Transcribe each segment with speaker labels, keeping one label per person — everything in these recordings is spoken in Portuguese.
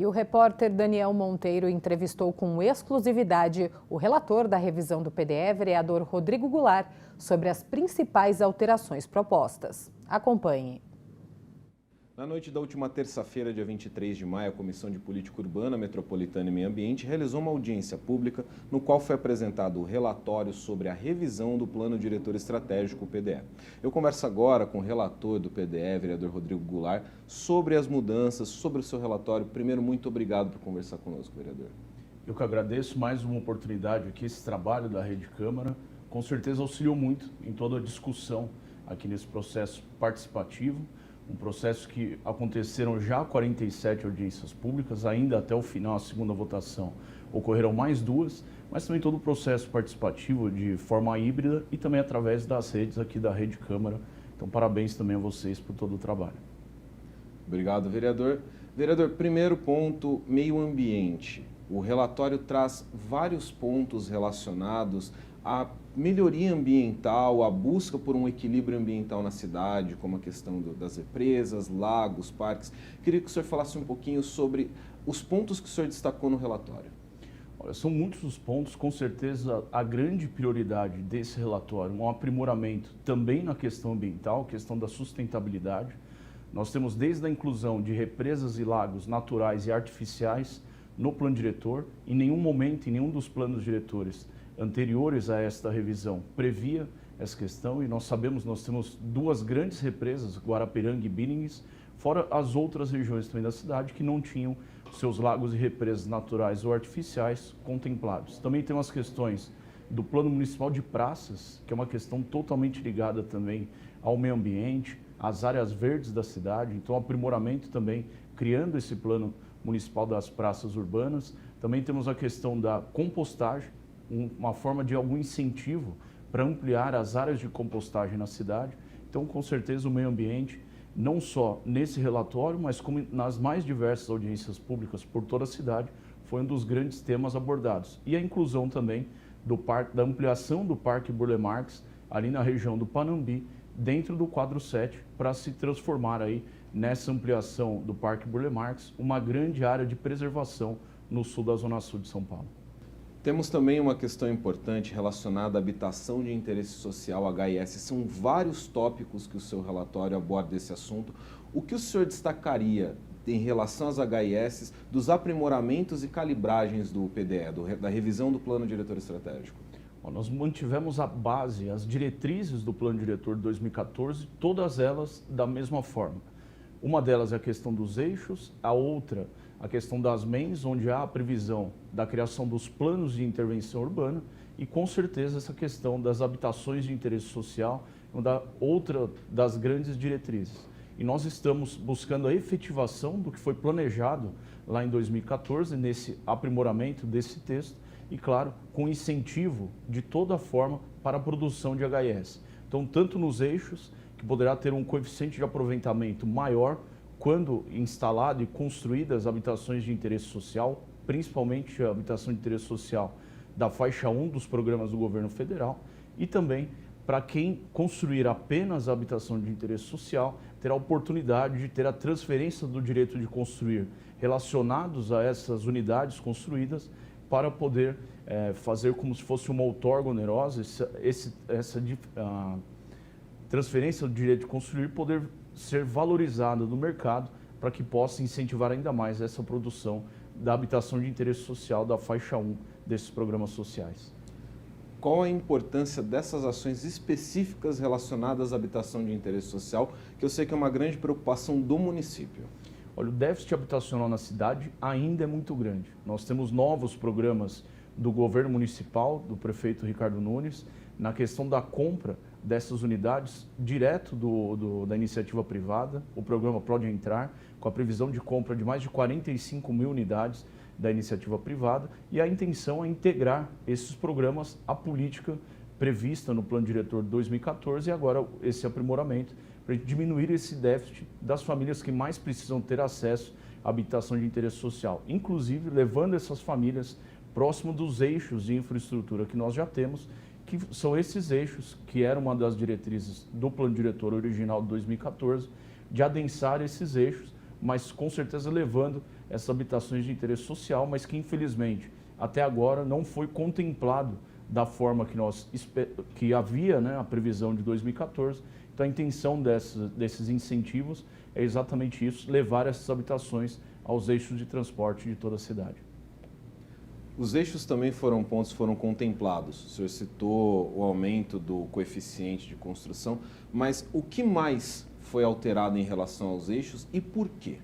Speaker 1: E o repórter Daniel Monteiro entrevistou com exclusividade o relator da revisão do PDE, vereador Rodrigo Goulart, sobre as principais alterações propostas. Acompanhe.
Speaker 2: Na noite da última terça-feira, dia 23 de maio, a Comissão de Política Urbana, Metropolitana e Meio Ambiente realizou uma audiência pública no qual foi apresentado o relatório sobre a revisão do Plano Diretor Estratégico, PDE. Eu converso agora com o relator do PDE, vereador Rodrigo Goulart, sobre as mudanças, sobre o seu relatório. Primeiro, muito obrigado por conversar conosco, vereador.
Speaker 3: Eu que agradeço mais uma oportunidade aqui, esse trabalho da Rede Câmara, com certeza auxiliou muito em toda a discussão aqui nesse processo participativo. Um processo que aconteceram já 47 audiências públicas, ainda até o final, a segunda votação, ocorreram mais 2, mas também todo o processo participativo de forma híbrida e também através das redes aqui da Rede Câmara. Então, parabéns também a vocês por todo o trabalho.
Speaker 2: Obrigado, vereador. Vereador, primeiro ponto, meio ambiente. O relatório traz vários pontos relacionados à melhoria ambiental, a busca por um equilíbrio ambiental na cidade, como a questão das represas, lagos, parques. Queria que o senhor falasse um pouquinho sobre os pontos que o senhor destacou no relatório.
Speaker 3: Olha, são muitos os pontos, com certeza a grande prioridade desse relatório, um aprimoramento também na questão ambiental, questão da sustentabilidade. Nós temos desde a inclusão de represas e lagos naturais e artificiais no plano diretor. Em nenhum momento, em nenhum dos planos diretores anteriores a esta revisão previa essa questão, e nós sabemos, nós temos 2 grandes represas, Guarapiranga e Biringues, fora as outras regiões também da cidade que não tinham seus lagos e represas naturais ou artificiais contemplados. Também tem as questões do Plano Municipal de Praças, que é uma questão totalmente ligada também ao meio ambiente, às áreas verdes da cidade, então aprimoramento também, criando esse Plano Municipal das Praças Urbanas. Também temos a questão da compostagem, uma forma de algum incentivo para ampliar as áreas de compostagem na cidade. Então, com certeza, o meio ambiente, não só nesse relatório, mas como nas mais diversas audiências públicas por toda a cidade, foi um dos grandes temas abordados. E a inclusão também da ampliação do Parque Burle Marx, ali na região do Panambi, dentro do quadro 7, para se transformar aí nessa ampliação do Parque Burle Marx, uma grande área de preservação no sul da Zona Sul de São Paulo.
Speaker 2: Temos também uma questão importante relacionada à habitação de interesse social, HIS. São vários tópicos que o seu relatório aborda esse assunto. O que o senhor destacaria em relação às HIS, dos aprimoramentos e calibragens do PDE, da revisão do Plano Diretor Estratégico?
Speaker 3: Nós mantivemos a base, as diretrizes do Plano Diretor de 2014, todas elas da mesma forma. Uma delas é a questão dos eixos, a outra a questão das MENs, onde há a previsão da criação dos planos de intervenção urbana e, com certeza, essa questão das habitações de interesse social, outra das grandes diretrizes. E nós estamos buscando a efetivação do que foi planejado lá em 2014, nesse aprimoramento desse texto e, claro, com incentivo de toda forma para a produção de HIS. Então, tanto nos eixos, que poderá ter um coeficiente de aproveitamento maior, quando instalado e construídas habitações de interesse social, principalmente a habitação de interesse social da faixa 1 dos programas do governo federal, e também para quem construir apenas a habitação de interesse social, terá a oportunidade de ter a transferência do direito de construir relacionados a essas unidades construídas para poder fazer como se fosse uma outorga onerosa, essa transferência do direito de construir poder ser valorizada no mercado para que possa incentivar ainda mais essa produção da habitação de interesse social da faixa 1 desses programas sociais.
Speaker 2: Qual a importância dessas ações específicas relacionadas à habitação de interesse social, que eu sei que é uma grande preocupação do município?
Speaker 3: Olha, o déficit habitacional na cidade ainda é muito grande. Nós temos novos programas do governo municipal, do prefeito Ricardo Nunes, na questão da compra dessas unidades direto da iniciativa privada. O programa Pode Entrar, com a previsão de compra de mais de 45 mil unidades da iniciativa privada, e a intenção é integrar esses programas à política prevista no Plano Diretor de 2014 e agora esse aprimoramento para diminuir esse déficit das famílias que mais precisam ter acesso à habitação de interesse social, inclusive levando essas famílias próximo dos eixos de infraestrutura que nós já temos, que são esses eixos que eram uma das diretrizes do Plano Diretor original de 2014, de adensar esses eixos, mas com certeza levando essas habitações de interesse social, mas que infelizmente até agora não foi contemplado da forma que havia, né, a previsão de 2014. Então a intenção desses incentivos é exatamente isso, levar essas habitações aos eixos de transporte de toda a cidade.
Speaker 2: Os eixos também foram contemplados. O senhor citou o aumento do coeficiente de construção, mas o que mais foi alterado em relação aos eixos e por quê?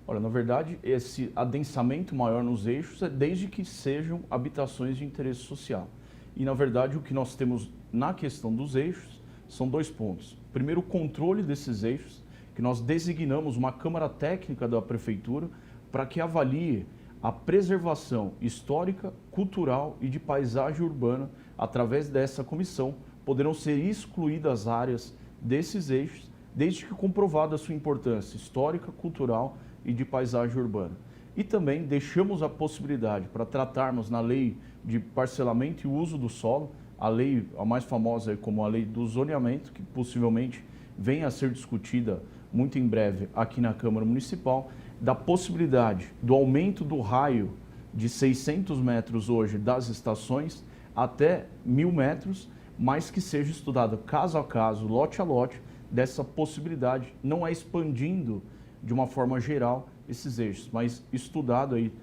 Speaker 3: Olha, na verdade, esse adensamento maior nos eixos é desde que sejam habitações de interesse social. E, na verdade, o que nós temos na questão dos eixos são 2 pontos. Primeiro, o controle desses eixos, que nós designamos uma Câmara Técnica da Prefeitura para que avalie a preservação histórica, cultural e de paisagem urbana. Através dessa comissão, poderão ser excluídas áreas desses eixos, desde que comprovada a sua importância histórica, cultural e de paisagem urbana. E também deixamos a possibilidade para tratarmos na lei de parcelamento e uso do solo, a lei, a mais famosa como a lei do zoneamento, que possivelmente venha a ser discutida muito em breve aqui na Câmara Municipal, da possibilidade do aumento do raio de 600 metros hoje das estações até 1.000 metros, mas que seja estudado caso a caso, lote a lote, dessa possibilidade, não é expandindo de uma forma geral esses eixos, mas estudado aí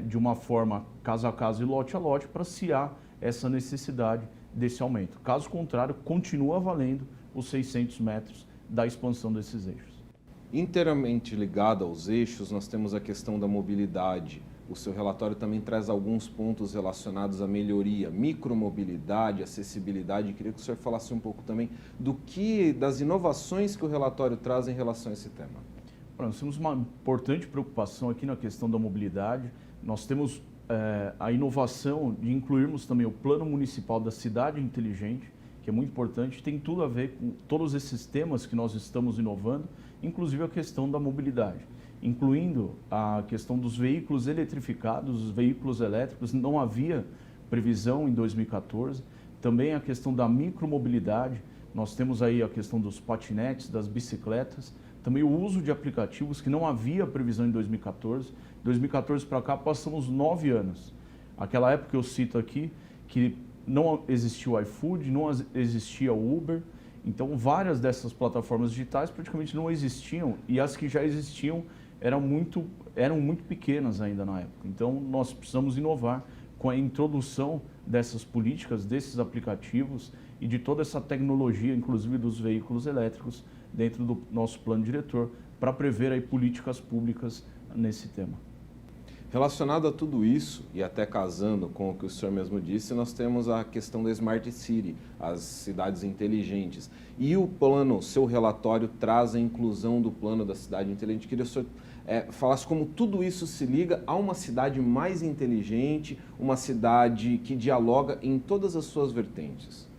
Speaker 3: de uma forma caso a caso e lote a lote para se há essa necessidade desse aumento. Caso contrário, continua valendo os 600 metros da expansão desses eixos.
Speaker 2: Inteiramente ligado aos eixos, nós temos a questão da mobilidade. O seu relatório também traz alguns pontos relacionados à melhoria, micromobilidade, acessibilidade. Queria que o senhor falasse um pouco também das inovações que o relatório traz em relação a esse tema.
Speaker 3: Nós temos uma importante preocupação aqui na questão da mobilidade. Nós temos a inovação de incluirmos também o Plano Municipal da Cidade Inteligente, que é muito importante, tem tudo a ver com todos esses temas que nós estamos inovando, inclusive a questão da mobilidade, incluindo a questão dos veículos eletrificados, os veículos elétricos, não havia previsão em 2014, também a questão da micromobilidade, nós temos aí a questão dos patinetes, das bicicletas, também o uso de aplicativos que não havia previsão em 2014, 2014 para cá passamos 9 anos, aquela época eu cito aqui que não existia o iFood, não existia o Uber, então várias dessas plataformas digitais praticamente não existiam e as que já existiam eram muito pequenas ainda na época. Então nós precisamos inovar com a introdução dessas políticas, desses aplicativos e de toda essa tecnologia, inclusive dos veículos elétricos, dentro do nosso plano diretor, para prever aí políticas públicas nesse tema.
Speaker 2: Relacionado a tudo isso, e até casando com o que o senhor mesmo disse, nós temos a questão da Smart City, as cidades inteligentes. E o plano, seu relatório, traz a inclusão do plano da cidade inteligente. Queria que o senhor falasse como tudo isso se liga a uma cidade mais inteligente, uma cidade que dialoga em todas as suas vertentes.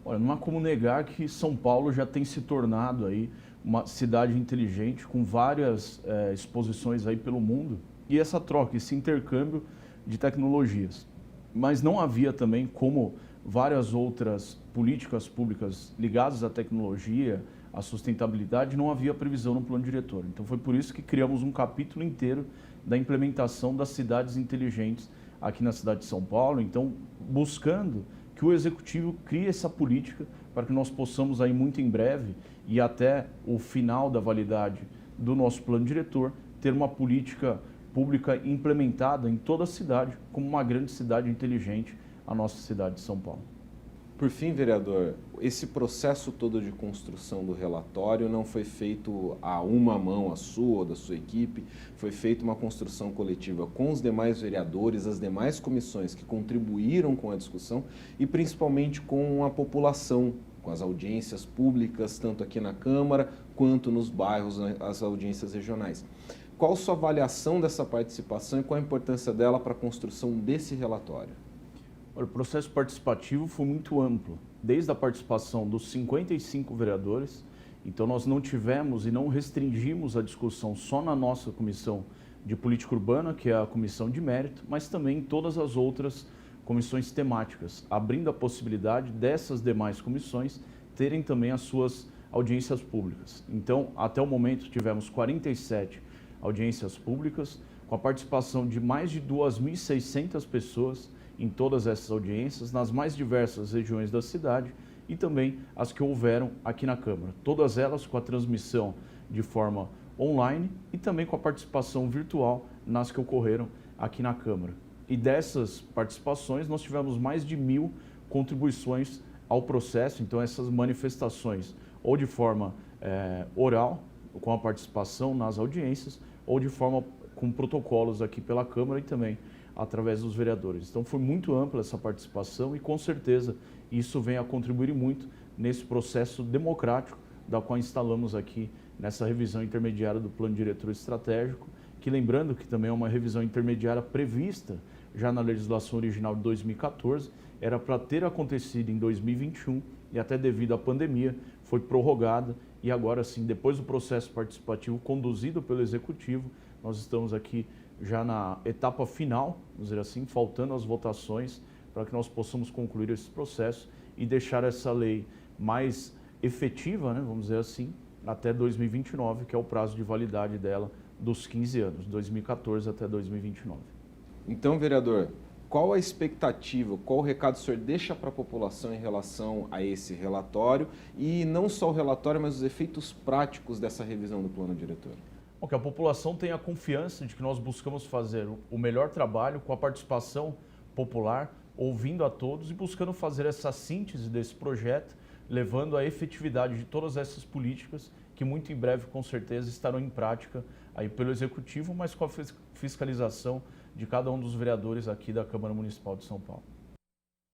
Speaker 3: Olha, não há como negar que São Paulo já tem se tornado aí uma cidade inteligente, com várias exposições aí pelo mundo. E essa troca, esse intercâmbio de tecnologias. Mas não havia também, como várias outras políticas públicas ligadas à tecnologia, à sustentabilidade, não havia previsão no plano diretor. Então foi por isso que criamos um capítulo inteiro da implementação das cidades inteligentes aqui na cidade de São Paulo. Então, buscando que o Executivo crie essa política para que nós possamos aí muito em breve e até o final da validade do nosso plano diretor, ter uma política pública implementada em toda a cidade, como uma grande cidade inteligente, a nossa cidade de São Paulo.
Speaker 2: Por fim, vereador, esse processo todo de construção do relatório não foi feito a uma mão, a sua ou da sua equipe, foi feita uma construção coletiva com os demais vereadores, as demais comissões que contribuíram com a discussão e principalmente com a população, com as audiências públicas, tanto aqui na Câmara quanto nos bairros, as audiências regionais. Qual a sua avaliação dessa participação e qual a importância dela para a construção desse relatório?
Speaker 3: O processo participativo foi muito amplo, desde a participação dos 55 vereadores, então nós não tivemos e não restringimos a discussão só na nossa comissão de política urbana, que é a comissão de mérito, mas também em todas as outras comissões temáticas, abrindo a possibilidade dessas demais comissões terem também as suas audiências públicas. Então, até o momento tivemos 47 audiências públicas, com a participação de mais de 2.600 pessoas em todas essas audiências, nas mais diversas regiões da cidade e também as que houveram aqui na Câmara. Todas elas com a transmissão de forma online e também com a participação virtual nas que ocorreram aqui na Câmara. E dessas participações nós tivemos mais de 1.000 contribuições ao processo, então essas manifestações ou de forma oral, com a participação nas audiências, ou de forma com protocolos aqui pela Câmara e também através dos vereadores. Então foi muito ampla essa participação e com certeza isso vem a contribuir muito nesse processo democrático da qual instalamos aqui nessa revisão intermediária do Plano Diretor Estratégico, que lembrando que também é uma revisão intermediária prevista já na legislação original de 2014, era para ter acontecido em 2021 e até devido à pandemia foi prorrogada e agora sim, depois do processo participativo conduzido pelo Executivo, nós estamos aqui já na etapa final, vamos dizer assim, faltando as votações para que nós possamos concluir esse processo e deixar essa lei mais efetiva, né, vamos dizer assim, até 2029, que é o prazo de validade dela dos 15 anos, 2014 até 2029.
Speaker 2: Então, vereador, qual a expectativa, qual o recado o senhor deixa para a população em relação a esse relatório e não só o relatório, mas os efeitos práticos dessa revisão do plano diretor?
Speaker 3: Bom, que a população tenha confiança de que nós buscamos fazer o melhor trabalho com a participação popular, ouvindo a todos e buscando fazer essa síntese desse projeto, levando à efetividade de todas essas políticas que muito em breve, com certeza, estarão em prática aí pelo Executivo, mas com a fiscalização de cada um dos vereadores aqui da Câmara Municipal de São Paulo.